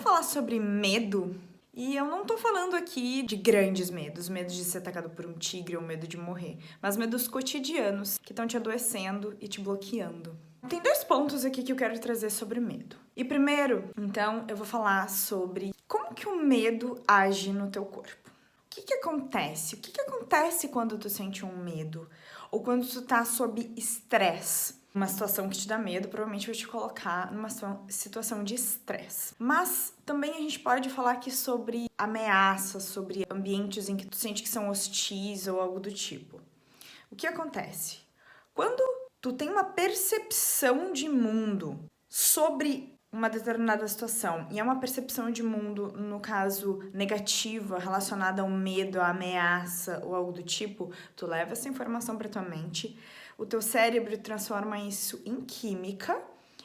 falar sobre medo. E eu não tô falando aqui de grandes medos, medo de ser atacado por um tigre ou medo de morrer, mas medos cotidianos que estão te adoecendo e te bloqueando. Tem 2 pontos aqui que eu quero trazer sobre medo. E primeiro, então, eu vou falar sobre como que o medo age no teu corpo. O que acontece? O que acontece quando tu sente um medo? Ou quando tu tá sob estresse? Uma situação que te dá medo provavelmente vai te colocar numa situação de estresse. Mas também a gente pode falar aqui sobre ameaças, sobre ambientes em que tu sente que são hostis ou algo do tipo. O que acontece? Quando tu tem uma percepção de mundo sobre uma determinada situação, e é uma percepção de mundo, no caso, negativa, relacionada ao medo, à ameaça ou algo do tipo, tu leva essa informação para tua mente, o teu cérebro transforma isso em química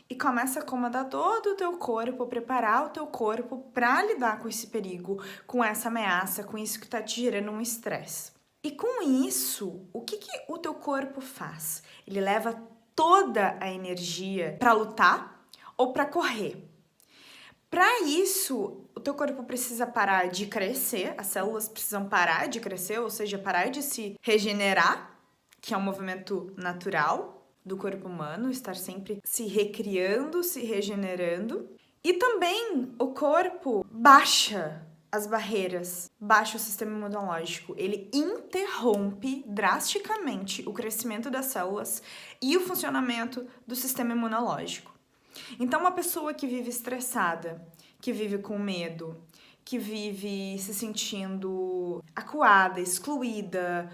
e começa a comandar todo o teu corpo, preparar o teu corpo para lidar com esse perigo, com essa ameaça, com isso que tá te gerando um estresse. E com isso, o que o teu corpo faz? Ele leva toda a energia para lutar ou para correr. Para isso, o teu corpo precisa parar de crescer, as células precisam parar de crescer, ou seja, parar de se regenerar, que é um movimento natural do corpo humano, estar sempre se recriando, se regenerando. E também o corpo baixa as barreiras, baixa o sistema imunológico. Ele interrompe drasticamente o crescimento das células e o funcionamento do sistema imunológico. Então, uma pessoa que vive estressada, que vive com medo, que vive se sentindo acuada, excluída,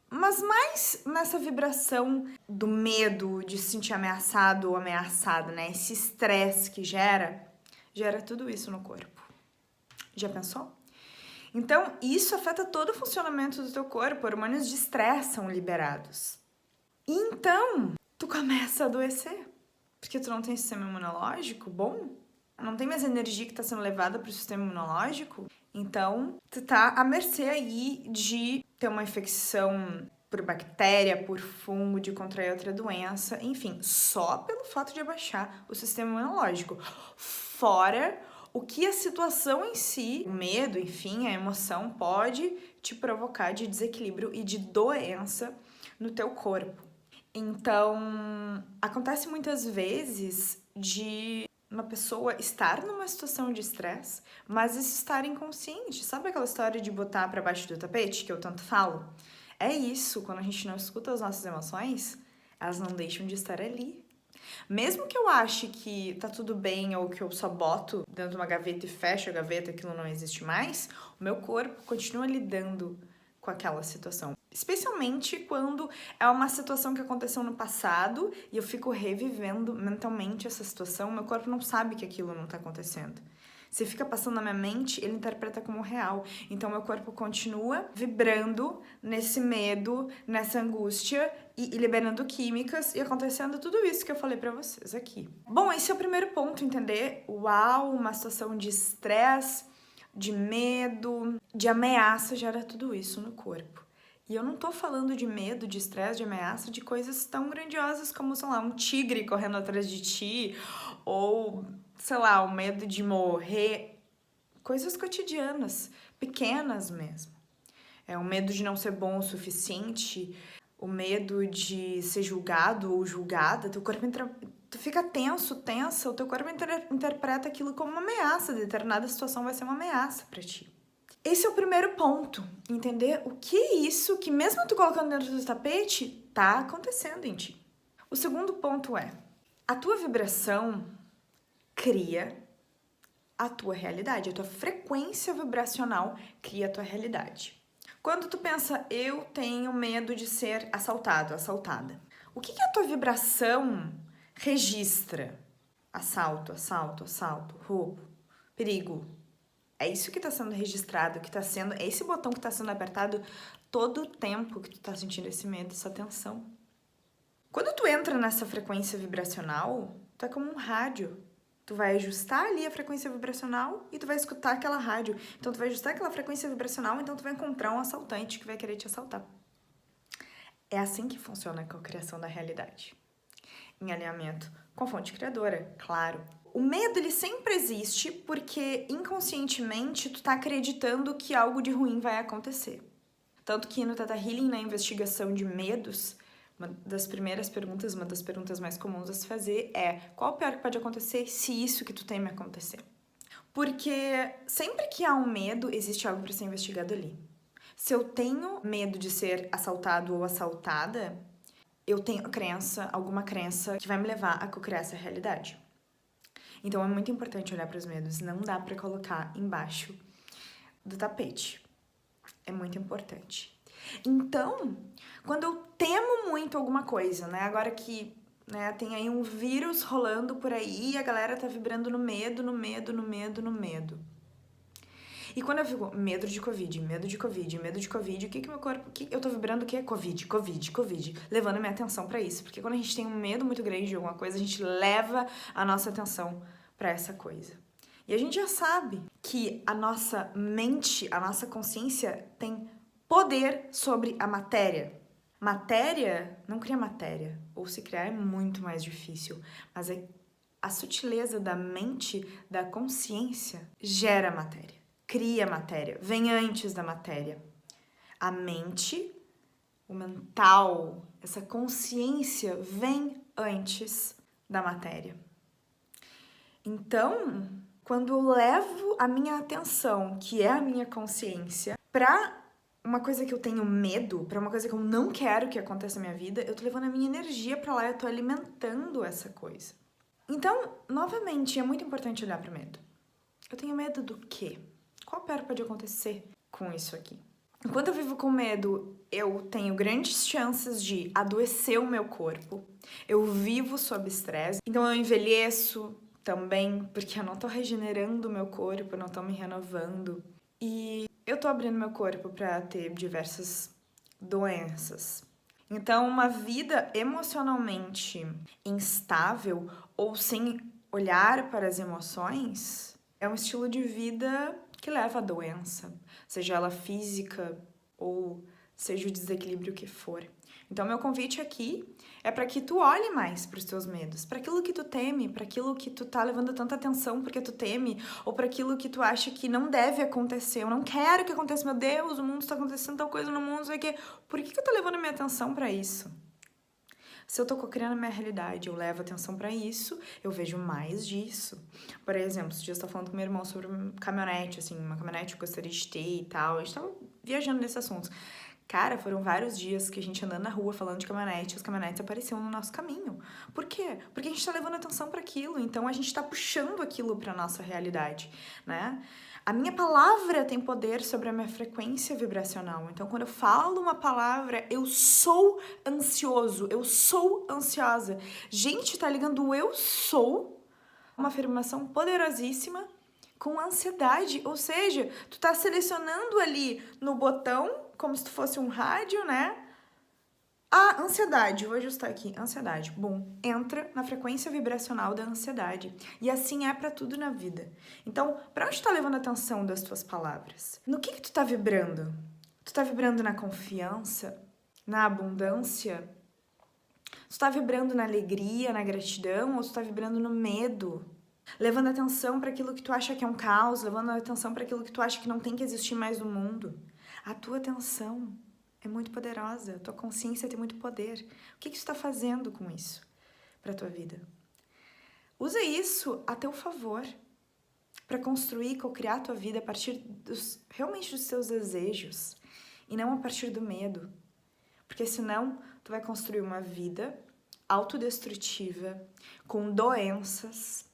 mas mais nessa vibração do medo, de se sentir ameaçado ou ameaçada, né? Esse estresse que gera tudo isso no corpo. Já pensou? Então, isso afeta todo o funcionamento do teu corpo, hormônios de estresse são liberados. Então, tu começa a adoecer. Porque tu não tem sistema imunológico bom, não tem mais energia que está sendo levada para o sistema imunológico, então tu tá à mercê aí de ter uma infecção por bactéria, por fungo, de contrair outra doença, enfim, só pelo fato de abaixar o sistema imunológico. Fora o que a situação em si, o medo, enfim, a emoção pode te provocar de desequilíbrio e de doença no teu corpo. Então, acontece muitas vezes de uma pessoa estar numa situação de estresse, mas isso estar inconsciente. Sabe aquela história de botar para baixo do tapete que eu tanto falo? É isso, quando a gente não escuta as nossas emoções, elas não deixam de estar ali. Mesmo que eu ache que tá tudo bem ou que eu só boto dentro de uma gaveta e fecho a gaveta, aquilo não existe mais, o meu corpo continua lidando com aquela situação. Especialmente quando é uma situação que aconteceu no passado e eu fico revivendo mentalmente essa situação, meu corpo não sabe que aquilo não tá acontecendo. Se fica passando na minha mente, ele interpreta como real. Então, meu corpo continua vibrando nesse medo, nessa angústia e liberando químicas e acontecendo tudo isso que eu falei pra vocês aqui. Bom, esse é o primeiro ponto, entender? Uau, uma situação de estresse, de medo, de ameaça gera tudo isso no corpo. E eu não tô falando de medo, de estresse, de ameaça, de coisas tão grandiosas como, sei lá, um tigre correndo atrás de ti, ou, sei lá, o medo de morrer. Coisas cotidianas, pequenas mesmo. É o medo de não ser bom o suficiente, o medo de ser julgado ou julgada, teu corpo tu fica tenso, tensa, o teu corpo interpreta aquilo como uma ameaça, determinada situação vai ser uma ameaça pra ti. Esse é o primeiro ponto, entender o que é isso que mesmo tu colocando dentro do tapete, tá acontecendo em ti. O segundo ponto é, a tua vibração cria a tua realidade, a tua frequência vibracional cria a tua realidade. Quando tu pensa, eu tenho medo de ser assaltado, assaltada, o que a tua vibração registra? Assalto, assalto, assalto, roubo, perigo. É isso que tá sendo registrado, que tá sendo, é esse botão que tá sendo apertado todo o tempo que tu tá sentindo esse medo, essa tensão. Quando tu entra nessa frequência vibracional, tu é como um rádio. Tu vai ajustar ali a frequência vibracional e tu vai escutar aquela rádio. Então tu vai ajustar aquela frequência vibracional, então tu vai encontrar um assaltante que vai querer te assaltar. É assim que funciona a cocriação da realidade. Em alinhamento com a fonte criadora, claro. O medo, ele sempre existe porque inconscientemente tu tá acreditando que algo de ruim vai acontecer. Tanto que no Theta Healing, na investigação de medos, uma das primeiras perguntas, uma das perguntas mais comuns a se fazer é: qual o pior que pode acontecer se isso que tu teme acontecer? Porque sempre que há um medo, existe algo para ser investigado ali. Se eu tenho medo de ser assaltado ou assaltada, eu tenho alguma crença que vai me levar a cocriar essa realidade. Então é muito importante olhar para os medos, não dá para colocar embaixo do tapete. É muito importante. Então, quando eu temo muito alguma coisa, né? Agora que, né, tem aí um vírus rolando por aí e a galera tá vibrando no medo, no medo, no medo, no medo. E quando eu fico medo de Covid, medo de Covid, medo de Covid, o que meu corpo... eu tô vibrando o que é Covid, Covid, Covid, levando a minha atenção pra isso. Porque quando a gente tem um medo muito grande de alguma coisa, a gente leva a nossa atenção pra essa coisa. E a gente já sabe que a nossa mente, a nossa consciência tem poder sobre a matéria. Matéria não cria matéria, ou se criar é muito mais difícil, mas é a sutileza da mente, da consciência, gera matéria, cria matéria, vem antes da matéria. A mente, o mental, essa consciência vem antes da matéria. Então, quando eu levo a minha atenção, que é a minha consciência, pra uma coisa que eu tenho medo, pra uma coisa que eu não quero que aconteça na minha vida, eu tô levando a minha energia pra lá, eu tô alimentando essa coisa. Então, novamente, é muito importante olhar pro medo. Eu tenho medo do quê? Qual pior pode acontecer com isso aqui? Enquanto eu vivo com medo, eu tenho grandes chances de adoecer o meu corpo. Eu vivo sob estresse, então eu envelheço também, porque eu não tô regenerando o meu corpo, eu não tô me renovando. E eu tô abrindo meu corpo pra ter diversas doenças. Então, uma vida emocionalmente instável ou sem olhar para as emoções é um estilo de vida que leva à doença, seja ela física ou seja o desequilíbrio que for. Então, meu convite aqui é para que tu olhe mais para os teus medos, para aquilo que tu teme, para aquilo que tu tá levando tanta atenção porque tu teme, ou para aquilo que tu acha que não deve acontecer. Eu não quero que aconteça, meu Deus, o mundo está acontecendo tal coisa no mundo, não sei o quê. Por que eu tô levando a minha atenção para isso? Se eu tô cocriando a minha realidade, eu levo atenção pra isso, eu vejo mais disso. Por exemplo, esse dia eu estava falando com meu irmão sobre uma caminhonete, assim, uma caminhonete que eu gostaria de ter e tal. A gente tava viajando nesse assunto. Cara, foram vários dias que a gente andando na rua falando de caminhonete, e os caminhonetes apareciam no nosso caminho. Por quê? Porque a gente tá levando atenção para aquilo, então a gente tá puxando aquilo pra nossa realidade, né? A minha palavra tem poder sobre a minha frequência vibracional. Então, quando eu falo uma palavra, eu sou ansioso, eu sou ansiosa. Gente, tá ligando o eu sou, uma afirmação poderosíssima, com ansiedade. Ou seja, tu tá selecionando ali no botão, como se tu fosse um rádio, né? A ansiedade, vou ajustar aqui, ansiedade, bom, entra na frequência vibracional da ansiedade. E assim é pra tudo na vida. Então, pra onde tu tá levando a atenção das tuas palavras? No que tu tá vibrando? Tu tá vibrando na confiança? Na abundância? Tu tá vibrando na alegria, na gratidão? Ou tu tá vibrando no medo? Levando atenção para aquilo que tu acha que é um caos, levando atenção para aquilo que tu acha que não tem que existir mais no mundo. A tua atenção é muito poderosa, a tua consciência tem muito poder. O que tu está fazendo com isso para a tua vida? Usa isso a teu favor para construir, co-criar a tua vida a partir realmente dos teus desejos e não a partir do medo. Porque senão tu vai construir uma vida autodestrutiva, com doenças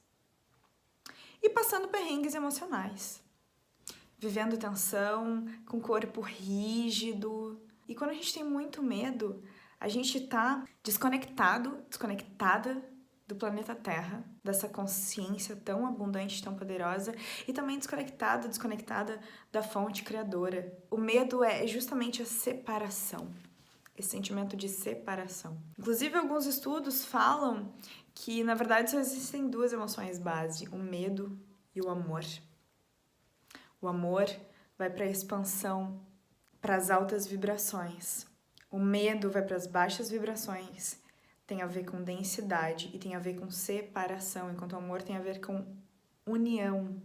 e passando perrengues emocionais. Vivendo tensão, com corpo rígido. E quando a gente tem muito medo, a gente tá desconectada do planeta Terra, dessa consciência tão abundante, tão poderosa, e também desconectada da fonte criadora. O medo é justamente a separação, esse sentimento de separação. Inclusive, alguns estudos falam que, na verdade, só existem duas emoções base, o medo e o amor. O amor vai para a expansão, para as altas vibrações. O medo vai para as baixas vibrações, tem a ver com densidade e tem a ver com separação, enquanto o amor tem a ver com união.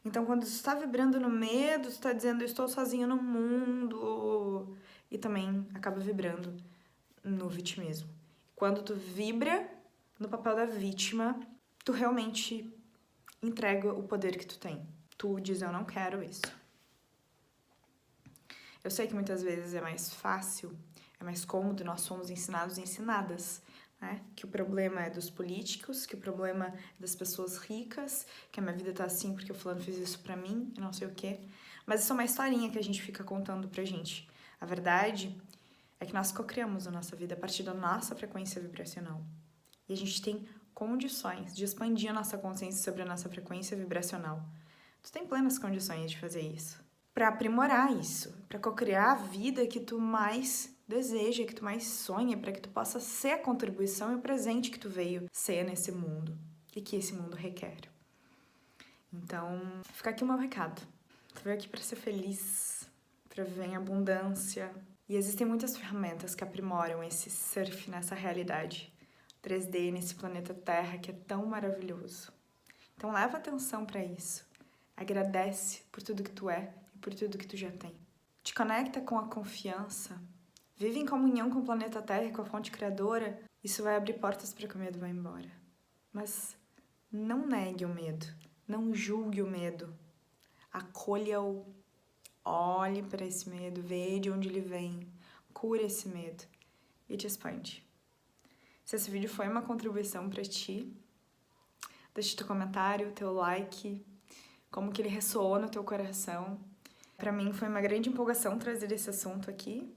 Então, quando tu tá vibrando no medo, tu tá dizendo, eu estou sozinho no mundo. E também acaba vibrando no vitimismo. Quando tu vibra no papel da vítima, tu realmente entrega o poder que tu tem. Tu diz, eu não quero isso. Eu sei que muitas vezes é mais fácil, é mais cômodo, nós somos ensinados e ensinadas, né? Que o problema é dos políticos, que o problema é das pessoas ricas, que a minha vida tá assim porque o fulano fez isso pra mim, e não sei o quê. Mas isso é uma historinha que a gente fica contando pra gente. A verdade é que nós co-criamos a nossa vida a partir da nossa frequência vibracional. E a gente tem condições de expandir a nossa consciência sobre a nossa frequência vibracional. Tu tem plenas condições de fazer isso. Para aprimorar isso, para co-criar a vida que tu mais deseja, que tu mais sonha, para que tu possa ser a contribuição e o presente que tu veio ser nesse mundo e que esse mundo requer. Então, fica aqui o meu recado. Tu veio aqui para ser feliz, para viver em abundância. E existem muitas ferramentas que aprimoram esse surf nessa realidade 3D, nesse planeta Terra que é tão maravilhoso. Então, leva atenção para isso. Agradece por tudo que tu é e por tudo que tu já tem. Te conecta com a confiança. Vive em comunhão com o planeta Terra e com a fonte criadora. Isso vai abrir portas para que o medo vá embora. Mas não negue o medo. Não julgue o medo. Acolha-o. Olhe para esse medo. Vê de onde ele vem. Cura esse medo. E te expande. Se esse vídeo foi uma contribuição para ti, deixa teu comentário, teu like, como que ele ressoou no teu coração. Para mim foi uma grande empolgação trazer esse assunto aqui.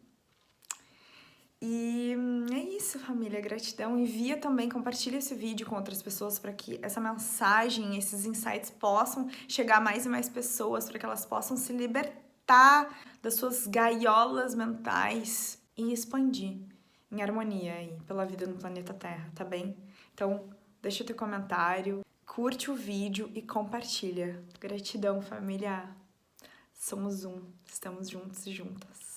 E é isso, família, gratidão. Envia também, compartilha esse vídeo com outras pessoas para que essa mensagem, esses insights possam chegar a mais e mais pessoas, para que elas possam se libertar das suas gaiolas mentais e expandir em harmonia aí pela vida no planeta Terra, tá bem? Então, deixa o teu comentário, curte o vídeo e compartilha. Gratidão, família. Somos um, estamos juntos e juntas.